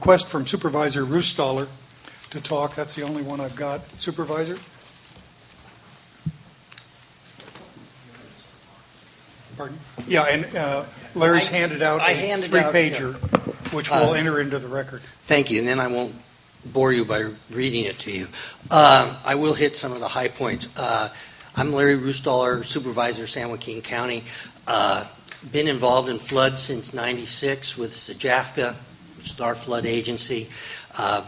request from Supervisor Rustaller to talk. That's the only one I've got. Supervisor? Pardon? Yeah, and Larry's handed out a three-pager, which we'll enter into the record. Thank you, and then I won't bore you by reading it to you. I will hit some of the high points. I'm Larry Rustaller, Supervisor, San Joaquin County. Been involved in flood since '96 with SAJAFCA, which is our flood agency.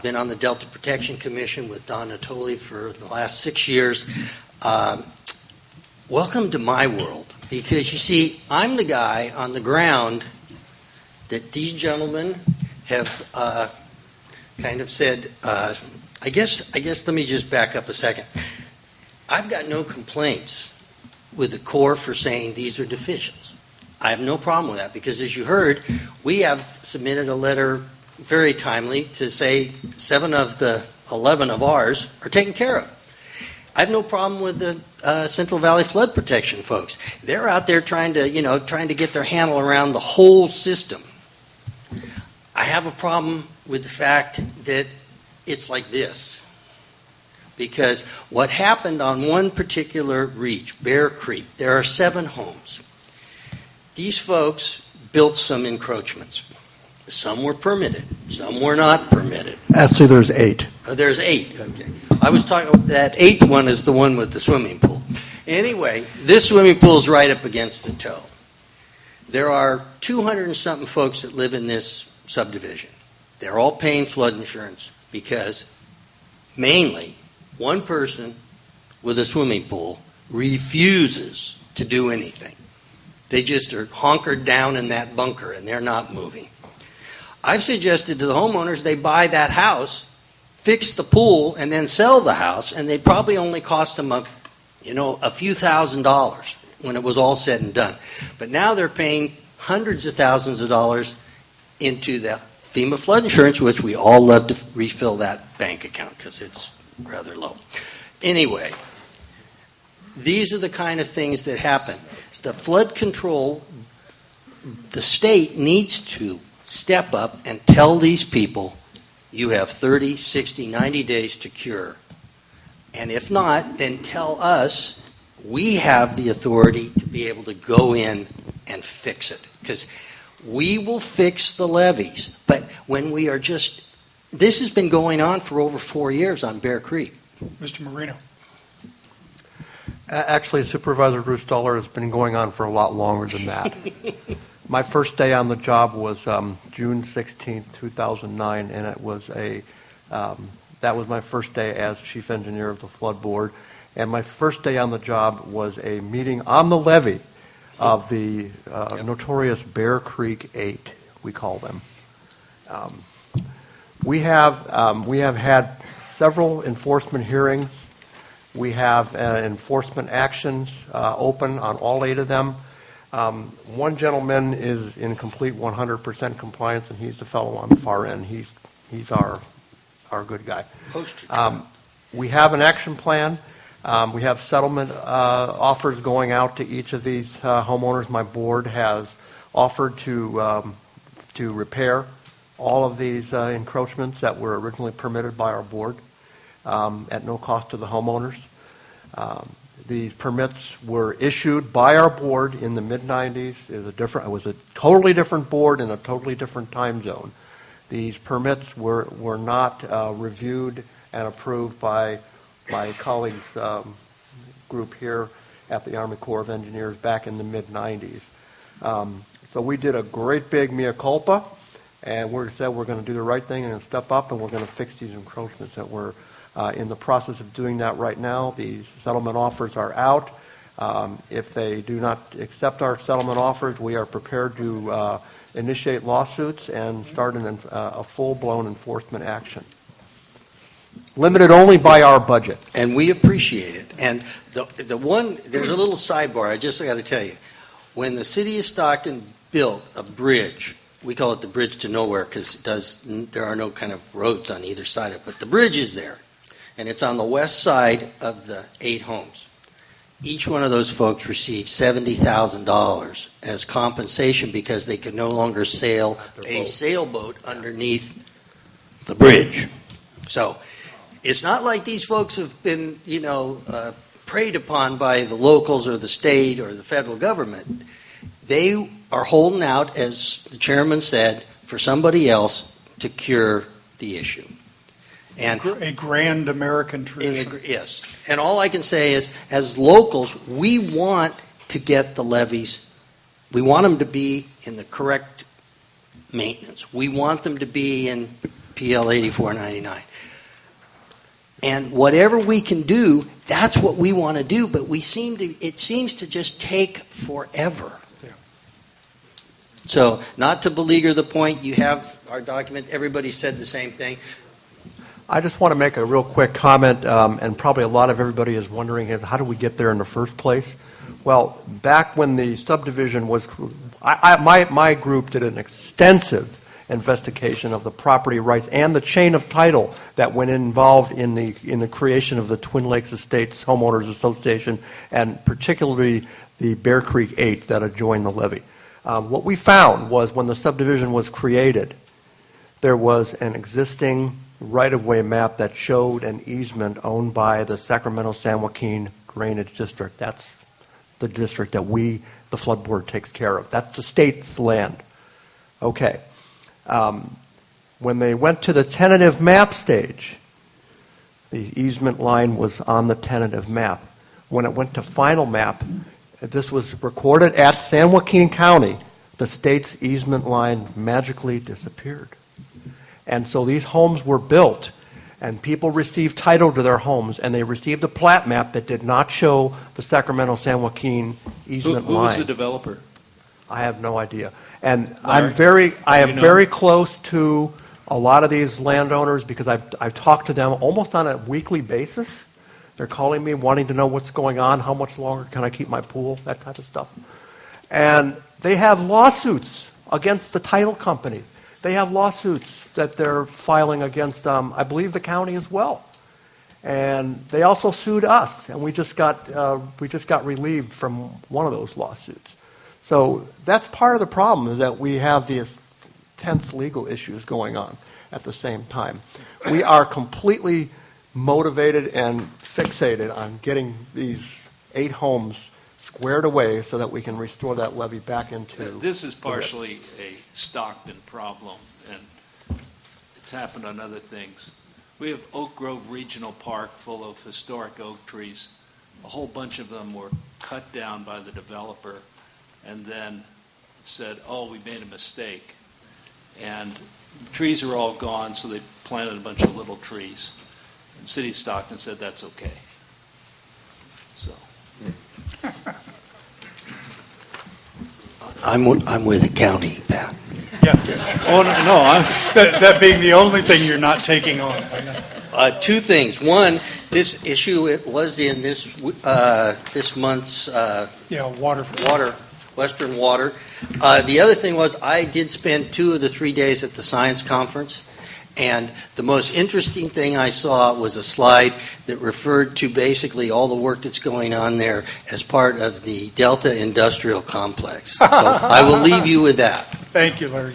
Been on the Delta Protection Commission with Don Natoli for the last 6 years. Welcome to my world, because you see, I'm the guy on the ground that these gentlemen have kind of said, I guess let me just back up a second. I've got no complaints with the Corps for saying these are deficient. I have no problem with that, because as you heard, we have submitted a letter very timely to say 7 of the 11 of ours are taken care of. I have no problem with the Central Valley Flood Protection folks. They're out there trying to get their handle around the whole system. I have a problem with the fact that it's like this. Because what happened on one particular reach, Bear Creek, there are 7 homes. These folks built some encroachments. Some were permitted. Some were not permitted. Actually, there's 8. There's 8. Okay. I was talking, that 8th one is the one with the swimming pool. Anyway, this swimming pool is right up against the toe. There are 200 and something folks that live in this subdivision. They're all paying flood insurance because mainly one person with a swimming pool refuses to do anything. They just are honkered down in that bunker and they're not moving. I've suggested to the homeowners they buy that house, fix the pool, and then sell the house, and they probably only cost them a few $1,000s when it was all said and done. But now they're paying hundreds of thousands of dollars into the FEMA flood insurance, which we all love to refill that bank account because it's rather low. Anyway, these are the kind of things that happen. The flood control, the state needs to step up and tell these people you have 30, 60, 90 days to cure. And if not, then tell us we have the authority to be able to go in and fix it. Because we will fix the levees. But when we are just, this has been going on for over 4 years on Bear Creek. Mr. Marino. Actually, Supervisor Rustaller has been going on for a lot longer than that. My first day on the job was June 16th, 2009, and it was that was my first day as chief engineer of the flood board. And my first day on the job was a meeting on the levee of the notorious Bear Creek 8, we call them. We have had several enforcement hearings. We have enforcement actions open on all 8 of them. One gentleman is in complete 100% compliance, and he's the fellow on the far end. He's our good guy. We have an action plan. We have settlement offers going out to each of these homeowners. My board has offered to repair all of these encroachments that were originally permitted by our board at no cost to the homeowners. These permits were issued by our board in the mid-'90s. It was a totally different board in a totally different time zone. These permits were not reviewed and approved by my colleagues' group here at the Army Corps of Engineers back in the mid-'90s. So we did a great big mea culpa, and we said we're going to do the right thing and step up, and we're going to fix these encroachments that we're in the process of doing that right now. These settlement offers are out. If they do not accept our settlement offers, we are prepared to initiate lawsuits and start a full-blown enforcement action. Limited only by our budget. And we appreciate it. And there's a little sidebar I just got to tell you. When the city of Stockton built a bridge, we call it the bridge to nowhere because there are no kind of roads on either side of it, but the bridge is there. And it's on the west side of the 8 homes. Each one of those folks received $70,000 as compensation because they could no longer sail a sailboat underneath the bridge. So it's not like these folks have been, preyed upon by the locals or the state or the federal government. They are holding out, as the chairman said, for somebody else to cure the issue. And a grand American tradition. Yes. And all I can say is, as locals, we want to get the levees. We want them to be in the correct maintenance. We want them to be in PL 8499. And whatever we can do, that's what we want to do, but it seems to just take forever. Yeah. So, not to beleaguer the point, you have our document, everybody said the same thing. I just want to make a real quick comment, and probably a lot of everybody is wondering, how do we get there in the first place? Well, back when the subdivision was, my group did an extensive investigation of the property rights and the chain of title that went involved in the creation of the Twin Lakes Estates Homeowners Association, and particularly the Bear Creek 8 that adjoined the levee. What we found was when the subdivision was created, there was an existing right-of-way map that showed an easement owned by the Sacramento-San Joaquin Drainage District. That's the district that the flood board, takes care of. That's the state's land. Okay. When they went to the tentative map stage, the easement line was on the tentative map. When it went to final map, this was recorded at San Joaquin County, the state's easement line magically disappeared. And so these homes were built, and people received title to their homes, and they received a plat map that did not show the Sacramento-San Joaquin easement line. Who was the developer? I have no idea. And Larry, I am very close to a lot of these landowners because I've talked to them almost on a weekly basis. They're calling me, wanting to know what's going on, how much longer can I keep my pool, that type of stuff. And they have lawsuits against the title company. They have lawsuits that they're filing against, I believe, the county as well. And they also sued us, and we just got relieved from one of those lawsuits. So that's part of the problem, is that we have these tense legal issues going on at the same time. We are completely motivated and fixated on getting these 8 homes squared away so that we can restore that levee back into... This is partially a Stockton problem, and it's happened on other things. We have Oak Grove Regional Park full of historic oak trees. A whole bunch of them were cut down by the developer and then said, oh, we made a mistake. And trees are all gone, so they planted a bunch of little trees. And the city of Stockton said that's okay. So... I'm with the county, Pat. Yeah. Yes. Oh, no, That being the only thing you're not taking on. 2 things. One, this issue, it was in this month's Western Water. The other thing was I did spend 2 of the 3 days at the science conference, and the most interesting thing I saw was a slide that referred to basically all the work that's going on there as part of the Delta Industrial Complex. So I will leave you with that. Thank you, Larry.